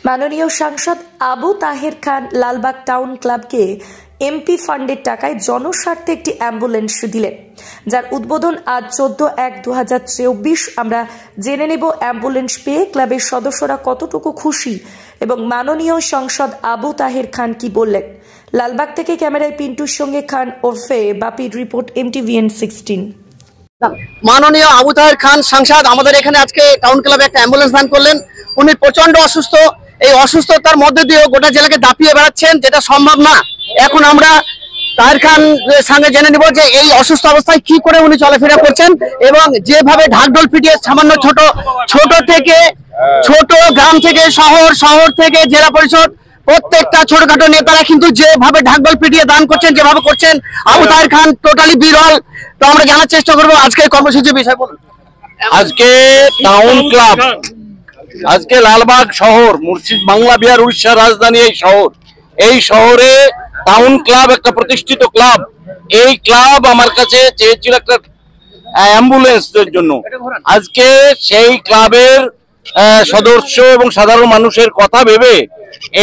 মাননীয় সাংসদ আবু তাহের খান লালবাগ টাউন ক্লাবকে এমপি ফান্ডের টাকায় জনস্বার্থে একটি অ্যাম্বুলেন্স দিলেন, যার উদ্বোধন আজ 14/1/2024। আমরা জেনে নেব অ্যাম্বুলেন্স পেয়ে ক্লাবের সদস্যরা কতটুকু খুশি এবং মাননীয় সাংসদ আবু তাহের খান কি বললেন। লালবাগ থেকে ক্যামেরায় পিন্টুর সঙ্গে খান ওরফে বাপির রিপোর্ট, MTVN 16। মাননীয় আবু তাহের খান সাংসদ আমাদের এখানে আজকে টাউন ক্লাবে একটা অ্যাম্বুলেন্স দান করলেন। উনি প্রচন্ড অসুস্থ, এই অসুস্থতার মধ্যে দিয়েও গোটা জেলাকে দাপিয়ে বেড়াচ্ছেন, যেটা সম্ভব না। এখন আমরা তাহের খান সঙ্গে জেনে নিব যে এই অসুস্থ অবস্থায় কি করে উনি চলাফেরা করছেন এবং যেভাবে ঢাকঢোল পিটিয়ে সামান্য ছোট থেকে ছোট গ্রাম থেকে শহর, শহর থেকে জেলা পরিষদ, প্রত্যেকটা ছোটখাটো নেতারা কিন্তু যেভাবে ঢাকঢোল পিটিয়ে দান করছেন, যেভাবে করছেন, আবু তাহের খান টোটালি বিরল। তো আমরা জানার চেষ্টা করবো আজকে কর্মসূচির বিষয়। বলুন। আজকে টাউন ক্লাব, আজকে লালবাগ শহর, মুর্শিদ বাংলা বিহার উড়িষ্যার রাজধানী এই শহরে টাউন ক্লাব একটা প্রতিষ্ঠিত ক্লাব। এই ক্লাব আমার কাছে চেয়েছিল একটা অ্যাম্বুলেন্সের জন্য। আজকে সেই ক্লাবের সদস্য এবং সাধারণ মানুষের কথা ভেবে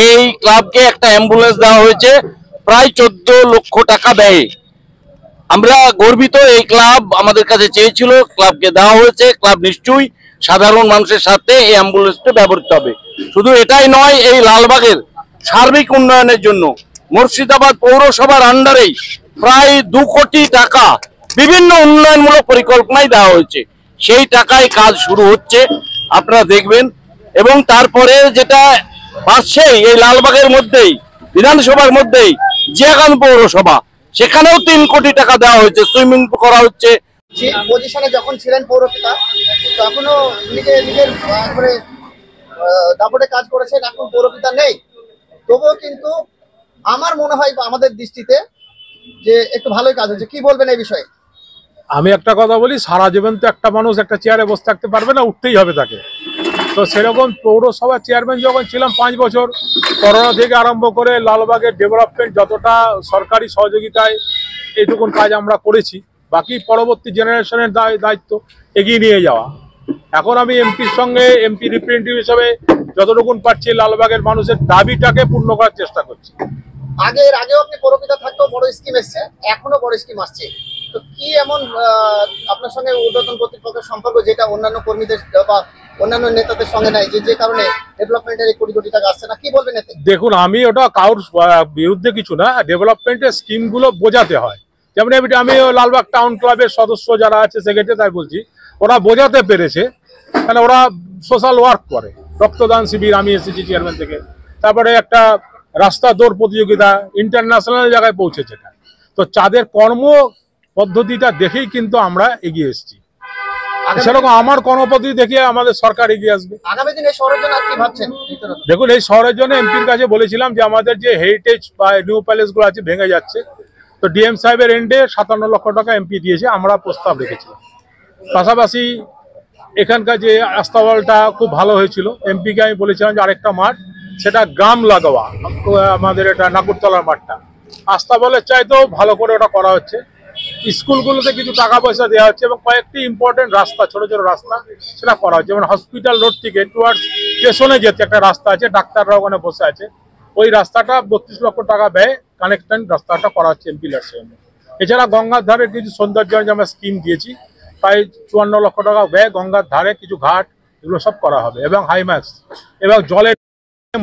এই ক্লাবকে একটা অ্যাম্বুলেন্স দেওয়া হয়েছে, প্রায় 14 লক্ষ টাকা ব্যয়ে। আমরা গর্বিত, এই ক্লাব আমাদের কাছে চেয়েছিল, ক্লাবকে দেওয়া হয়েছে। ক্লাব নিশ্চয়ই সাধারণ মানুষের সাথে এই অ্যাম্বুলেন্সটা ব্যবহৃত হবে। শুধু এটাই নয়, এই লালবাগের সার্বিক উন্নয়নের জন্য মুর্শিদাবাদ পৌরসভার আন্ডারেই প্রায় 2 কোটি টাকা বিভিন্ন উন্নয়নমূলক পরিকল্পনায় দেওয়া হয়েছে। সেই টাকায় কাজ শুরু হচ্ছে, আপনারা দেখবেন। এবং তারপরে যেটা পাশেই এই লালবাগের মধ্যেই, বিধানসভার মধ্যেই জিয়াগান পৌরসভা, সেখানেও 3 কোটি টাকা দেওয়া হয়েছে, সুইমিং পুল করা হচ্ছে। পজিশনে যখন ছিলেন পৌরপিতা, তখনও নিজের দাপটে কাজ করেছেন। এখন পৌরপিতা নেই, তবুও কিন্তু আমার মনে হয় আমাদের দৃষ্টিতে যে একটু ভালোই কাজ হচ্ছে। কি বলবেন এই বিষয়ে? আমি একটা কথা বলি, সারা জীবন তো একটা মানুষ একটা চেয়ারে বসে থাকতে পারবে না, উঠতেই হবে তাকে। তো সেরকম পৌরসভার চেয়ারম্যান যখন ছিলাম 5 বছর, করোনা থেকে আরম্ভ করে লালবাগের ডেভেলপমেন্ট যতটা সরকারি সহযোগিতায় এইটুকুন কাজ আমরা করেছি, বাকি পরবর্তী জেনারেশনের দায়িত্ব এগিয়ে নিয়ে যাওয়া। এখন আমি এমপির সঙ্গে এমপি রিপ্রেজেন্টেটিভ হিসেবে যতটুকুন পারছি লালবাগের মানুষের দাবিটাকে পূর্ণ করার চেষ্টা করছি। আগেও আপনি পৌরপিতা থাকতেও বড় স্কিম এসছে, এখনো বড় স্কিম আসছে। তো কি এমন আপনার সঙ্গে ঊর্ধ্বতন কর্তৃপক্ষের সম্পর্ক যেটা অন্যান্য কর্মীদের বা অন্যান্য নেতাদের সঙ্গে নাই, যে কারণে ডেভেলপমেন্টের 1 কোটি কোটি টাকা আসছে না? কি বলবেন এতে? দেখুন, আমি ওটা কারোর বিরুদ্ধে কিছু না, ডেভেলপমেন্টের স্কিমগুলো বোঝাতে হয়। যেমন আমি লালবাগ টাউন ক্লাবের সদস্য যারা আছে, সেক্রেটারি, তাই বলছি, ওরা বোঝাতে পেরেছে, মানে ওরা সোশ্যাল ওয়ার্ক করে। রক্তদান শিবির আমি এসেছি চেয়ারম্যান থেকে, তারপরে একটা রাস্তা দৌড় প্রতিযোগিতা ইন্টারন্যাশনাল জায়গায় পৌঁছেছে। তো তাদের কর্ম পদ্ধতিটা দেখেই কিন্তু আমরা এগিয়ে এসেছি। সেরকম আমার কর্মপদ্ধতি দেখে আমাদের সরকার এগিয়ে আসবে। আগামী দিনে শহরের জন্য আর কি ভাবছেন? দেখুন, এই শহরের জন্য এমপির কাছে বলেছিলাম যে আমাদের যে হেরিটেজ বা নিউ প্যালেস গুলো আছে ভেঙে যাচ্ছে, তো ডিএম সাহেবের এন্ডে 57 লক্ষ টাকা এমপি দিয়েছে, আমরা প্রস্তাব রেখেছিলাম। পাশাপাশি এখানকার যে আস্তাবলটা খুব ভালো হয়েছিল, এমপিকে আমি বলেছিলাম যে আরেকটা মাঠ, সেটা গ্রাম লাগোয়া আমাদের এটা নাকুরতলার মাঠটা, আস্তাবলের চাইতেও ভালো করে ওটা করা হচ্ছে। স্কুলগুলোতে কিছু টাকা পয়সা দেওয়া হচ্ছে এবং কয়েকটি ইম্পর্টেন্ট রাস্তা, ছোট ছোট রাস্তা, সেটা করা হচ্ছে। যেমন হসপিটাল রোড থেকে টুয়ার্ডস স্টেশনে যেতে একটা রাস্তা আছে, ডাক্তাররা ওখানে বসে আছে, ওই রাস্তাটা 32 লক্ষ টাকা ব্যয় কানেকশন রাস্তাটা করা হচ্ছে এমপি লার্সের। এছাড়া গঙ্গার ধারে কিছু সৌন্দর্য আমরা স্কিম দিয়েছি, প্রায় 54 লক্ষ টাকা ব্যয়, গঙ্গার ধারে কিছু ঘাট, এগুলো সব করা হবে। এবং হাইম্যাক্স এবং জলের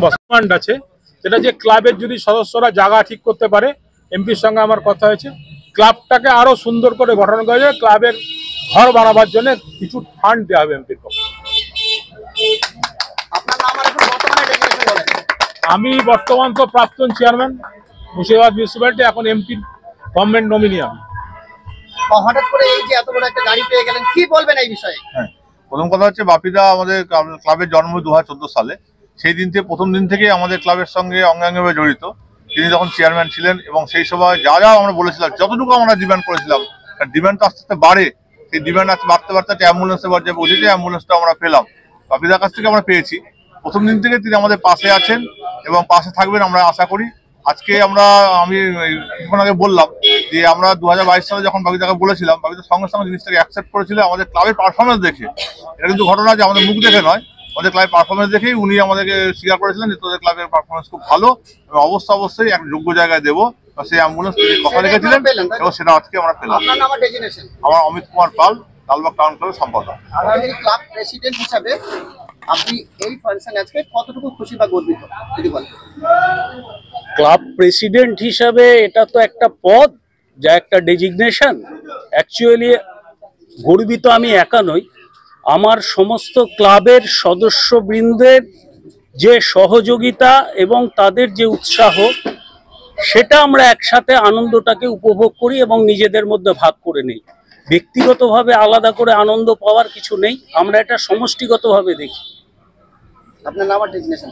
বসমান্ড আছে, যেটা যে ক্লাবের যদি সদস্যরা জায়গা ঠিক করতে পারে, এমপির সঙ্গে আমার কথা হয়েছে, ক্লাবটাকে আরো সুন্দর করে গঠন করা যায়, ক্লাবের ঘর বানাবার জন্য কিছু ফান্ড দেওয়া হবে এমপির পক্ষে। আমি বর্তমান তো প্রাক্তন চেয়ারম্যান মুর্শিদাবাদ মিউনিসিপ্যালিটি, এখন এমপির গভর্নমেন্ট নমিনি। আমি হঠাৎ করে এই যে এত বড় একটা গাড়ি পেয়ে গেলেন, কি বলবেন এই বিষয়ে? হ্যাঁ, প্রথম কথা হচ্ছে, বাপিদা আমাদের ক্লাবের জন্ম 2014 সালে। সেই দিন থেকে, প্রথম দিন থেকে আমাদের ক্লাবের সঙ্গে অঙ্গাঙ্গিভাবে জড়িত। তিনি তখন চেয়ারম্যান ছিলেন এবং সেই সময় যা আমরা বলেছিলাম, যতটুকু আমরা ডিমান্ড করেছিলাম, ডিমান্ড তো আস্তে আস্তে বাড়ে। সেই ডিমান্ড আস্তে বাড়তে বাড়তে একটা অ্যাম্বুলেন্সের পর্যায়ে পৌঁছেছে, অ্যাম্বুলেন্সটা আমরা পেলাম, বাপিদার কাছ থেকে আমরা পেয়েছি। প্রথম দিন থেকে তিনি আমাদের পাশে আছেন এবং পাশে থাকবেন আমরা আশা করি। আজকে আমি কিছুক্ষণ আগে বললাম যে আমরা 2022 সালে যখন বাপিদাকে বলেছিলাম, বাপিদার সঙ্গে সঙ্গে জিনিসটাকে অ্যাকসেপ্ট করেছিল আমাদের ক্লাবের পারফরমেন্স দেখে। এটা কিন্তু ঘটনা যে আমাদের মুখ দেখে নয়, আমাদের ক্লাবের পারফরমেন্স দেখেই উনি আমাদেরকে স্বীকার করেছিলেন যে তোদের ক্লাবের পারফরমেন্স খুব ভালো এবং অবশ্যই এক যোগ্য জায়গায় দেবো। সেই অ্যাম্বুলেন্স কথা রেখেছিলেন এবং সেটা আজকে আমরা পেলাম। আমার অমিত কুমার পাল, লালবাগ টাউন ক্লাবের সম্পাদক। ক্লাব প্রেসিডেন্ট হিসাবে আপনি এই ফাংশন আজকে কতটুকু খুশি বা গর্বিত যদি বলেন? ক্লাব প্রেসিডেন্ট হিসাবে এটা তো একটা পদ, যা একটা ডেজিগনেশন। অ্যাকচুয়ালি গর্বিত আমি একা নই, আমার সমস্ত ক্লাবের সদস্যবৃন্দের যে সহযোগিতা এবং তাদের যে উৎসাহ, সেটা আমরা একসাথে আনন্দটাকে উপভোগ করি এবং নিজেদের মধ্যে ভাগ করে নিই। ব্যক্তিগতভাবে আলাদা করে আনন্দ পাওয়ার কিছু নেই, আমরা এটা সমষ্টিগতভাবে দেখি। আপনার নাম আর ডেজিগনেশন?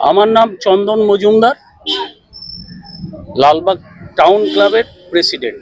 আমার নাম চন্দন মজুমদার, লালবাগ টাউন ক্লাবের প্রেসিডেন্ট।